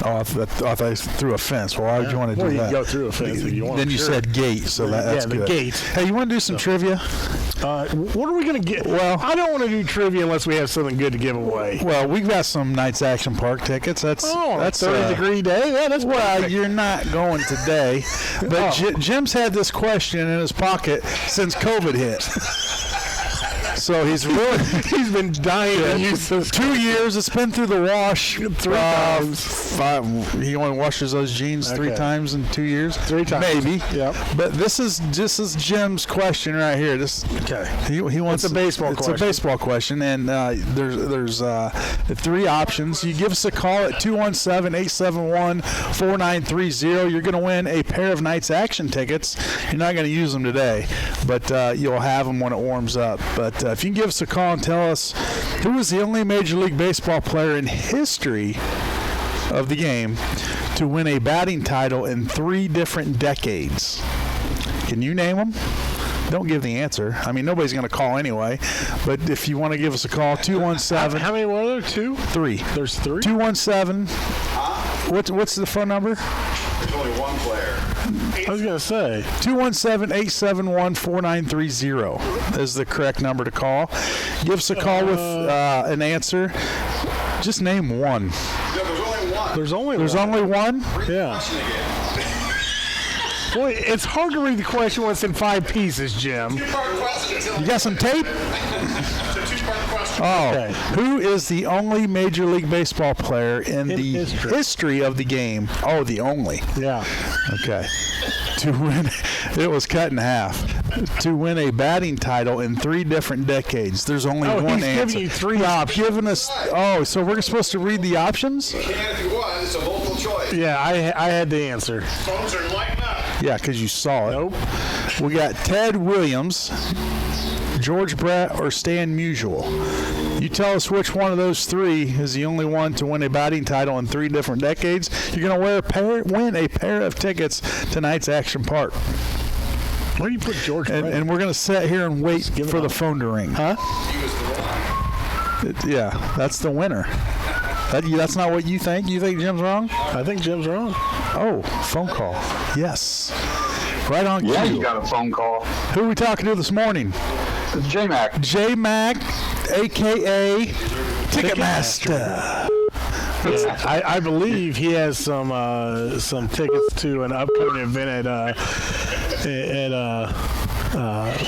Oh, I thought you through a fence. Well, why would you want to do that? You can go through a fence if you want. Then you said gate, so that's the good. gate. Hey, you want to do some trivia? What are we going to get? Well, I don't want to do trivia unless we have something good to give away. Well, we've got some Knights Action Park tickets. That's 30-degree day. Yeah, that's well. You're not going today, but Jim's had this question in his pocket since COVID hit. So he's been dying to use this. 2 years. It's been through the wash 3 times. He only washes those jeans 3 times in 2 years. 3 times, maybe. Yep. But this is Jim's question right here. He wants a baseball question. It's a baseball question, and there's 3 options. You give us a call at 217-871-4930. You're going to win a pair of Knights Action tickets. You're not going to use them today, but you'll have them when it warms up. But if you can give us a call and tell us who is the only Major League Baseball player in history of the game to win a batting title in 3 different decades. Can you name them? Don't give the answer. I mean, nobody's going to call anyway. But if you want to give us a call, 217. How many were there? 2? 3. There's 3? 217. What's the phone number? There's only one player. I was going to say 217-871-4930 is the correct number to call. Give us a call with an answer. Just name one. No, there's only one. There's only one? Yeah. Boy, it's hard to read the question when it's in 5 pieces, Jim. You got some tape? It's a 2-part question. Oh, okay. Who is the only Major League Baseball player in the history of the game? Oh, the only. Yeah. Okay. To win, it was cut in half. To win a batting title in 3 different decades. There's only one he's answer. Giving you 3 options. Giving us. Oh, so we're supposed to read the options? You can if you want. It's a multiple choice. Yeah, I had the answer. Phones are lighting up. Yeah, because you saw it. Nope. We got Ted Williams, George Brett, or Stan Musial. You tell us which one of those 3 is the only one to win a batting title in 3 different decades. You're going to win a pair of tickets to Knights Action Park. Where do you put George Brett? And we're going to sit here and wait for the phone to ring. Huh? Yeah, that's the winner. That's not what you think? You think Jim's wrong? I think Jim's wrong. Oh, phone call. Yes. Right on cue. Yeah, you got a phone call. Who are we talking to this morning? It's J-Mac. J-Mac, a.k.a. Ticketmaster. Yeah, I believe he has some tickets to an upcoming event at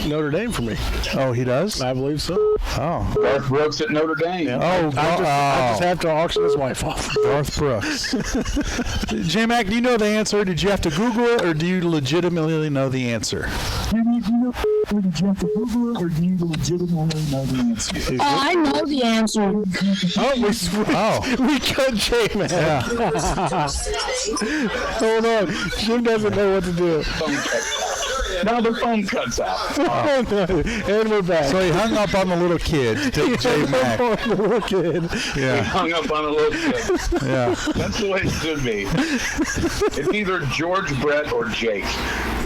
Notre Dame for me. Oh, he does? I believe so. Oh. Darth Brooks at Notre Dame. Yeah. I just have to auction his wife off. Darth Brooks. J-Mac, do you know the answer? Did you have to Google it, or do you legitimately know the answer? I know the answer. We cut J-Mac. Yeah. Hold on. Jim doesn't know what to do. Now the phone cuts out. Oh, no. And we're back. So he hung up on the little kid to take J-Mac. On the little kid. He Yeah. hung up on a little kid. Yeah. That's the way it should be. It's either George Brett or Jake.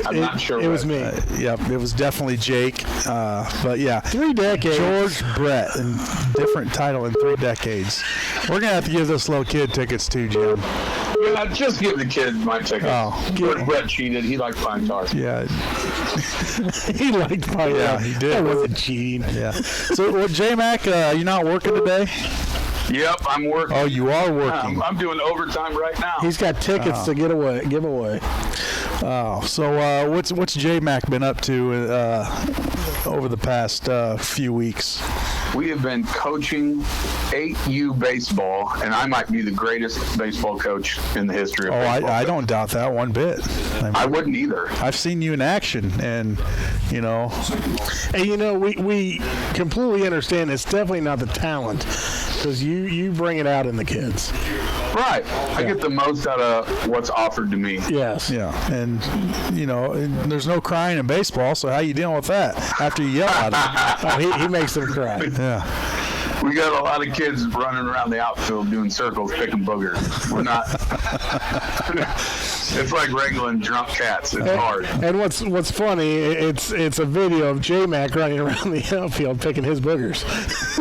I'm not sure. It was me. Yep, it was definitely Jake. But yeah. 3 decades. George Brett, and different title in 3 decades. We're going to have to give this little kid tickets too, Jim. Yeah, just give the kid my ticket. Oh. George Brett cheated. He liked fine cars. Yeah. He liked my Yeah, he did. That wasn't cheating. Yeah. So, J-Mac, you're not working today? Yep, I'm working. Oh, you are working. I'm doing overtime right now. He's got tickets to give away. Oh, so what's J-Mac been up to over the past few weeks? We have been coaching 8U baseball, and I might be the greatest baseball coach in the history of baseball. I don't doubt that one bit. I wouldn't either. I've seen you in action, and And we completely understand it's definitely not the talent, because you bring it out in the kids. Right. I get the most out of what's offered to me. Yes. Yeah, and there's no crying in baseball, so how you dealing with that after you yell at him? He makes them cry. Yeah. We got a lot of kids running around the outfield doing circles, picking boogers. We're not. It's like wrangling drunk cats. It's hard. And what's funny, it's a video of J-Mac running around the outfield picking his boogers.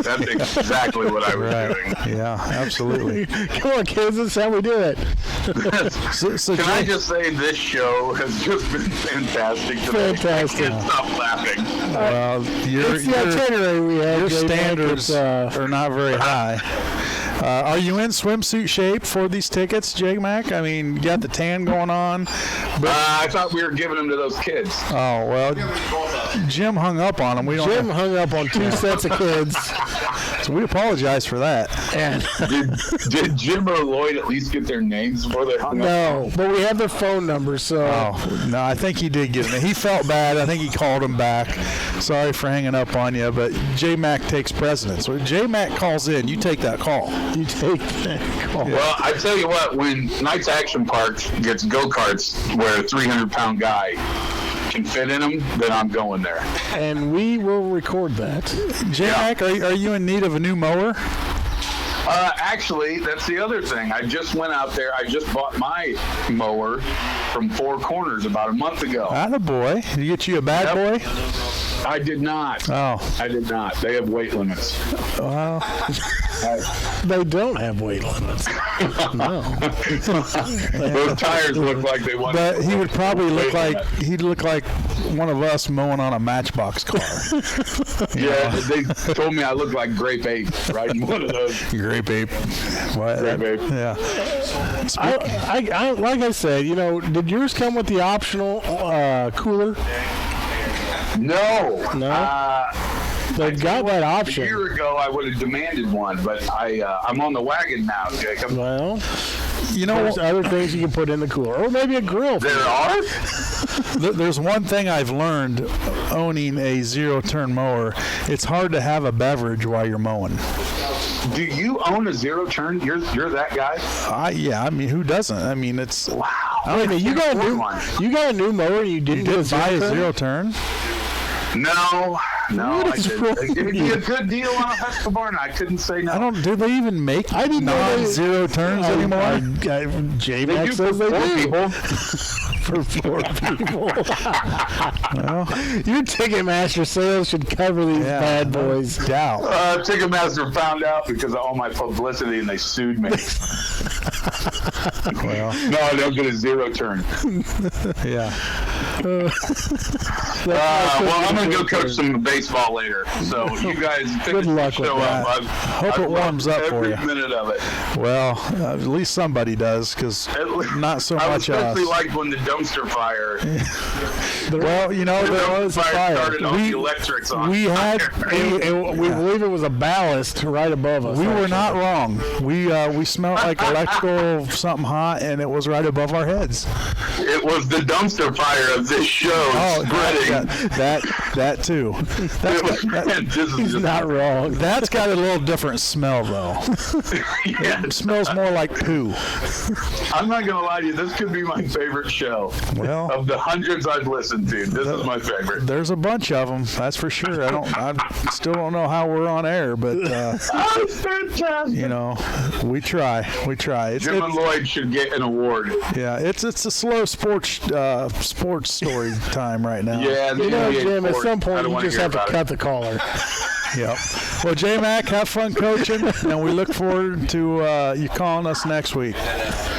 That's exactly what I was doing. Yeah, absolutely. Come on, kids, this is how we do it. Can I just say this show has just been fantastic today. Fantastic. I can't stop laughing. Well, your itinerary we have. your J-Mac, standards are not very high. Are you in swimsuit shape for these tickets, J-Mac? I mean, you got the tan going on. I thought we were giving them to those kids. Oh, well, Jim hung up on them. Jim hung up on 2 sets of kids. So we apologize for that. And did Jim or Lloyd at least get their names before they hung up? No, but we have their phone numbers, so. Oh, no, I think he did get them. He felt bad. I think he called him back. Sorry for hanging up on you, but J-Mac takes precedence. So J-Mac calls in, you take that call. You take that call. Well, I tell you what, when Knights Action Park gets go-karts where a 300-pound guy can fit in them, then I'm going there. And we will record that. J-Mac, are you in need of a new mower? Actually, that's the other thing. I just went out there. I just bought my mower from Four Corners about a month ago. Attaboy. Did you get you a bad boy? I did not. Oh. I did not. They have weight limits. Well, they don't have weight limits. No. Those tires look like they want. But he would probably look like one of us mowing on a Matchbox car. Yeah, they told me I look like Grape Ape riding one of those. Grape Ape. What? Grape Ape. Yeah. I like I said, did yours come with the optional cooler? No. They've got that option. A year ago, I would have demanded one, but I'm on the wagon now, Jacob. Well, there's other things you can put in the cooler, or maybe a grill. There are? There's one thing I've learned owning a zero-turn mower. It's hard to have a beverage while you're mowing. Do you own a zero-turn? You're that guy? Yeah. I mean, who doesn't? I mean, it's... Wow. I mean, you got a new mower and you didn't buy a zero-turn? No, I didn't. They gave me a good deal on a Husqvarna. I couldn't say no. Do they even make non-zero turns anymore? J-Mac says they do. For 4 people. Well, your Ticketmaster sales should cover these bad boys. Doubt. Ticketmaster found out because of all my publicity and they sued me. Well, no, I don't get a zero turn. Yeah. Well, I'm going to go coach some baseball later. So you guys good luck with that. Hope it warms up for you. Every minute of it. Well, at least somebody does, because not so much us. I especially liked when the dumpster fire. Well, there was a fire. Started all the electrics on. We had, we believe it was a ballast right above us. We were not wrong. We smelled like electrical something hot, and it was right above our heads. It was the dumpster fire of this show spreading. That too. He's not wrong. That's got a little different smell, though. Yeah, it smells more like poo. I'm not going to lie to you. This could be my favorite show. Well, of the hundreds I've listened to, this is my favorite. There's a bunch of them, that's for sure. I still don't know how we're on air, but fantastic. We try. Jim and Lloyd should get an award. Yeah, it's a slow sports story time right now. Yeah, Jim, at some point you just have to cut the caller. Yep. Well, J-Mac, have fun coaching, and we look forward to you calling us next week.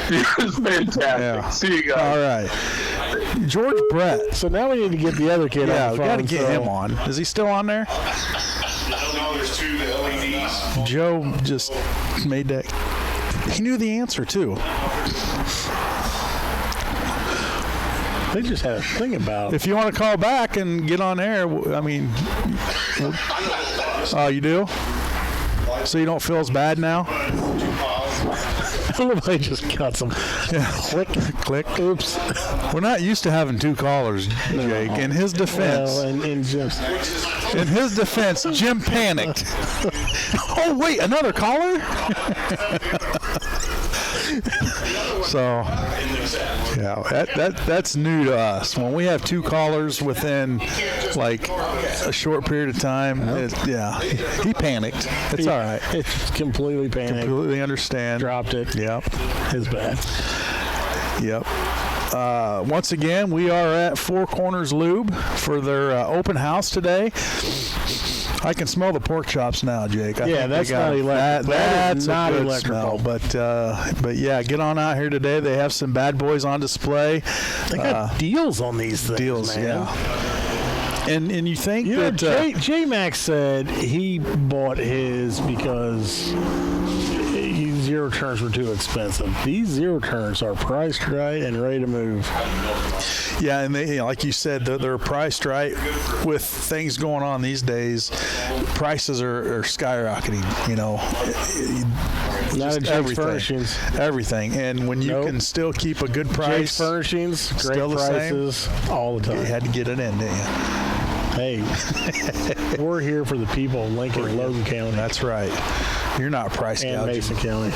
It's fantastic. Yeah. See you guys. All right. George Brett. So now we need to get the other kid on the phone. Yeah, we got to get him on. Is he still on there? No, there's 2 LEDs. Joe just made that. He knew the answer, too. They just had a thing about. If you want to call back and get on air, I mean. Oh, you do? So you don't feel as bad now? They just cut some. Yeah. Click. Oops. We're not used to having 2 callers, Jake. In his defense. Well, in his defense, Jim panicked. Oh, wait, another caller? So, yeah, that's new to us. When we have 2 callers within like a short period of time, he panicked. It's all right. It's completely panicked. Completely understand. Dropped it. Yep. His bad. Yep. Once again, we are at Four Corners Lube for their open house today. I can smell the pork chops now, Jake. That's not electrical. That's not a good electrical. Smell. But yeah, get on out here today. They have some bad boys on display. They got deals on these things, deals, man. Yeah. And you think that J-Max said he bought his because zero turns were too expensive. These zero turns are priced right and ready to move. Yeah, and they, like you said, they're priced right. With things going on these days, prices are skyrocketing. Not at Jake's Furnishings. Everything. And when you can still keep a good price. Jake's Furnishings, great still the prices same, all the time. You had to get it in, didn't you? Hey, we're here for the people of Lincoln and Logan County. That's right. You're not price gouging. And Mason County.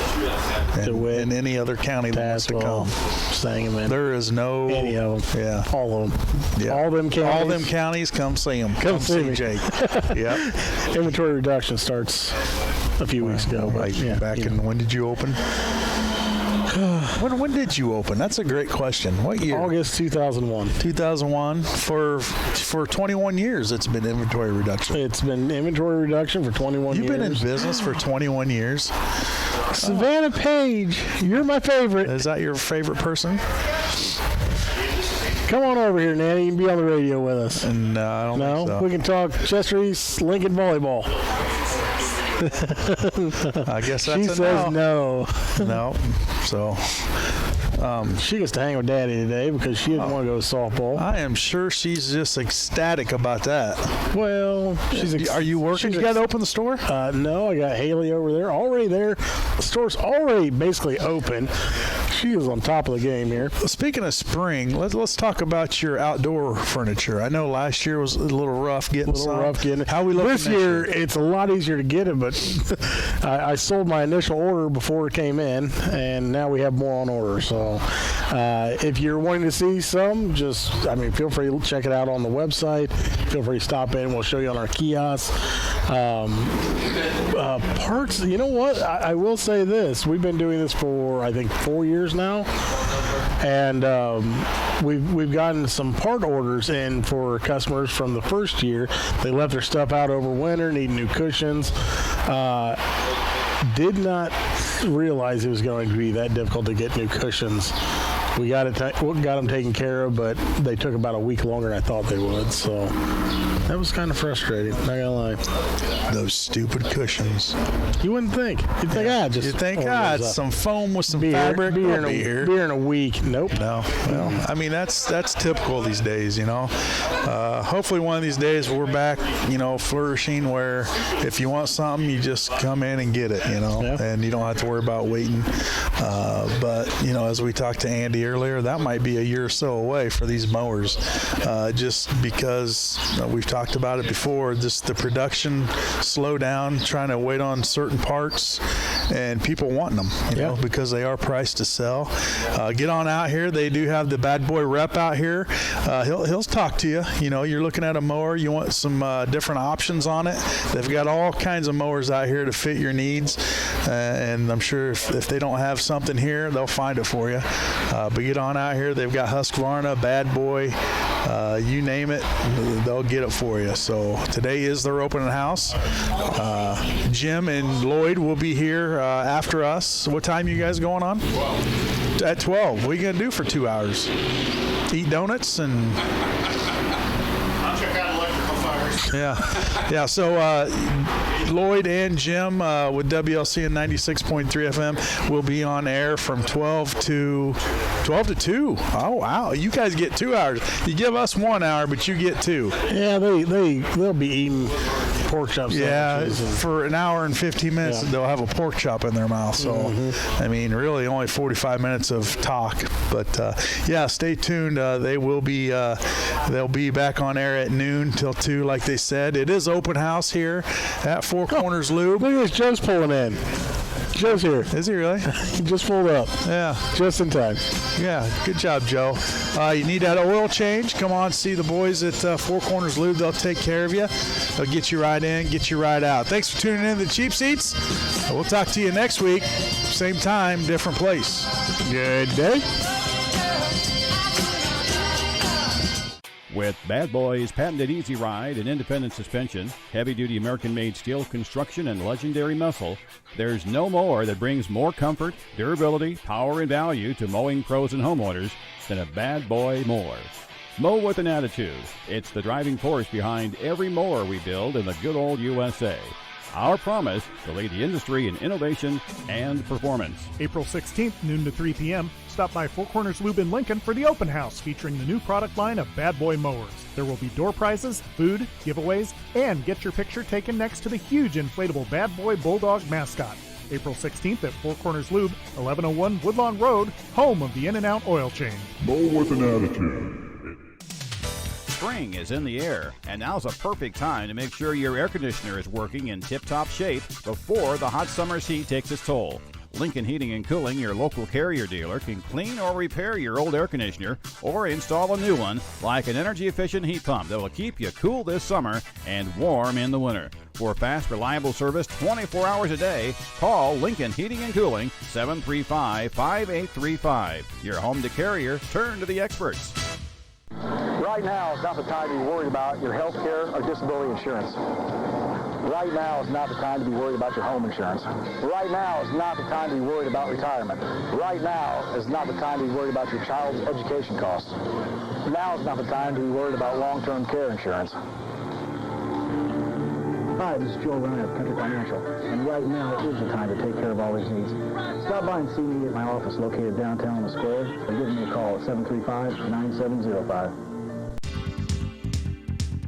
And any other county that wants to come. Sangamon. There is no... Any of them. Yeah. All of them. Yeah. All them counties. All them counties, come see them. Come see me. Jake. Yep. Inventory reduction starts a few weeks ago. When did you open? When did you open? That's a great question. What year? August 2001. 2001. For 21 years, it's been inventory reduction. It's been inventory reduction for 21 years. You've been in business for 21 years. Savannah Page, you're my favorite. Is that your favorite person? Come on over here, Nanny. You can be on the radio with us. And I don't think so. We can talk Chester East Lincoln volleyball. I guess that's she says no. No. So she gets to hang with Daddy today because she didn't want to go to softball. I am sure she's just ecstatic about that. Well, are you working? You got to open the store? No, I got Haley over there. Already there. The store's already basically open. She is on top of the game here. Speaking of spring, let's talk about your outdoor furniture. I know last year was a little rough getting it. How we looking this year? It's a lot easier to get it, but I sold my initial order before it came in, and now we have more on order. So if you're wanting to see some, feel free to check it out on the website. Feel free to stop in. We'll show you on our kiosk. Parts, you know what? I will say this. We've been doing this for, I think, 4 years now. And we've gotten some part orders in for customers from the first year. They left their stuff out over winter, need new cushions. Did not realize it was going to be that difficult to get new cushions. We got them taken care of, but they took about a week longer than I thought they would. So that was kind of frustrating. Not gonna lie. Those stupid cushions. You wouldn't think. You'd think, it's some foam with some fabric. Be here in a week. Nope. No. Well, I mean that's typical these days. Hopefully one of these days we're back. Flourishing where if you want something, you just come in and get it. And you don't have to worry about waiting. But as we talked to Andy earlier, that might be a year or so away for these mowers, just because we've talked about it before. Just the production slow down, trying to wait on certain parts, and people wanting them, because they are priced to sell. Get on out here. They do have the bad boy rep out here. He'll talk to you. You're looking at a mower. You want some different options on it. They've got all kinds of mowers out here to fit your needs, and I'm sure if they don't have something here, they'll find it for you. But get on out here. They've got Husqvarna, Bad Boy, you name it, they'll get it for you. So today is their open house. Jim and Lloyd will be here after us. What time are you guys going on? 12. At 12. What are you going to do for 2 hours? Eat donuts and... I'll check out electrical fires. Yeah. So Lloyd and Jim with WLC and 96.3 FM will be on air from 12 to 2. Oh, wow. You guys get 2 hours. You give us 1 hour, but you get 2. Yeah, they'll be eating pork chops. Yeah, for an hour and 15 minutes, they'll have a pork chop in their mouth. So, I mean, really only 45 minutes of talk. But, stay tuned. They'll be back on air at noon till 2, like they said. It is open house here at Four Corners Lube. Look at this, Joe's pulling in. Joe's here. Is he really? He just pulled up. Yeah. Just in time. Yeah, good job, Joe. You need that oil change? Come on, see the boys at Four Corners Lube. They'll take care of you. They'll get you right in, get you right out. Thanks for tuning in to the Cheap Seats. We'll talk to you next week. Same time, different place. Good day. With Bad Boy's patented Easy Ride and independent suspension, heavy-duty American-made steel construction, and legendary muscle, there's no mower that brings more comfort, durability, power, and value to mowing pros and homeowners than a Bad Boy mower. Mow with an attitude. It's the driving force behind every mower we build in the good old USA. Our promise to lead the industry in innovation and performance. April 16th, noon to 3 p.m. Stop by Four Corners Lube in Lincoln for the open house featuring the new product line of Bad Boy mowers. There will be door prizes, food, giveaways, and get your picture taken next to the huge inflatable Bad Boy Bulldog mascot. April 16th at Four Corners Lube, 1101 Woodlawn Road, home of the In-N-Out Oil Change. Mow with an attitude. Spring is in the air, and now's a perfect time to make sure your air conditioner is working in tip-top shape before the hot summer's heat takes its toll. Lincoln Heating and Cooling, your local Carrier dealer, can clean or repair your old air conditioner or install a new one like an energy-efficient heat pump that will keep you cool this summer and warm in the winter. For fast, reliable service 24 hours a day, call Lincoln Heating and Cooling, 735-5835. Your home to Carrier, turn to the experts. Right now is not the time to be worried about your health care or disability insurance. Right now is not the time to be worried about your home insurance. Right now is not the time to be worried about retirement. Right now is not the time to be worried about your child's education costs. Now is not the time to be worried about long-term care insurance. Hi, this is Joe Ryan of Country Financial, and right now is the time to take care of all these needs. Stop by and see me at my office located downtown in the square, or give me a call at 735-9705.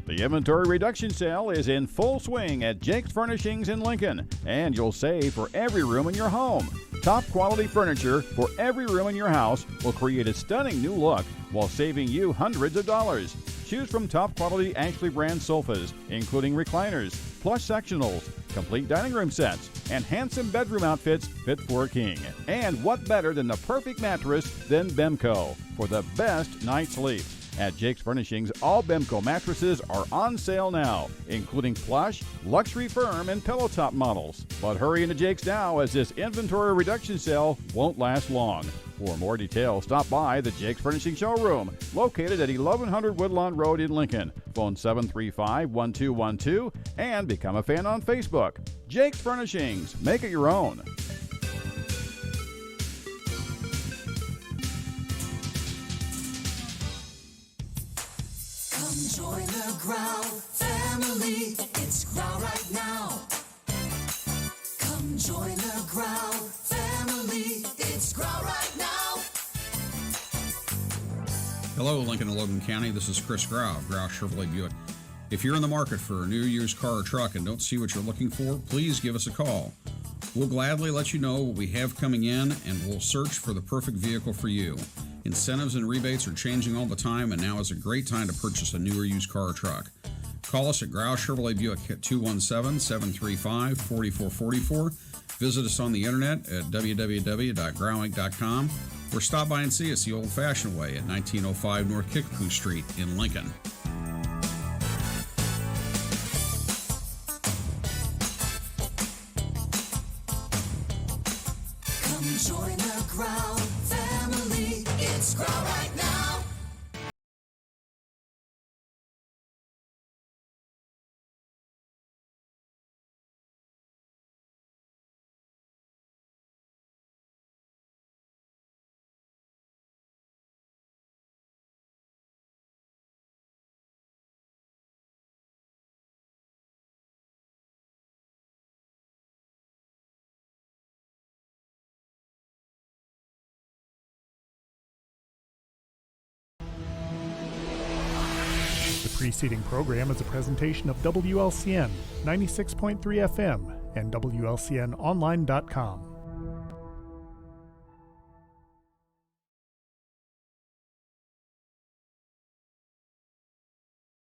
The inventory reduction sale is in full swing at Jake's Furnishings in Lincoln, and you'll save for every room in your home. Top quality furniture for every room in your house will create a stunning new look while saving you hundreds of dollars. Choose from top quality Ashley brand sofas, including recliners, plush sectionals, complete dining room sets, and handsome bedroom outfits fit for a king. And what better than the perfect mattress than Bemco for the best night's sleep. At Jake's Furnishings, all Bemco mattresses are on sale now, including plush, luxury firm, and pillow top models. But hurry into Jake's now, as this inventory reduction sale won't last long. For more details, stop by the Jake's Furnishing Showroom, located at 1100 Woodlawn Road in Lincoln. Phone 735-1212 and become a fan on Facebook. Jake's Furnishings. Make it your own. Come join the Growl family. It's Growl right now. Come join the Growl family. It's Growl right now. Hello, Lincoln and Logan County. This is Chris Grau, Grau Chevrolet Buick. If you're in the market for a new used car or truck and don't see what you're looking for, please give us a call. We'll gladly let you know what we have coming in, and we'll search for the perfect vehicle for you. Incentives and rebates are changing all the time, and now is a great time to purchase a new or used car or truck. Call us at Grau Chevrolet Buick at 217-735-4444. Visit us on the internet at www.growinc.com, or stop by and see us the old-fashioned way at 1905 North Kickapoo Street in Lincoln. Come join the Growl family. It's Growl right now. The preceding program is a presentation of WLCN 96.3 FM and WLCNonline.com.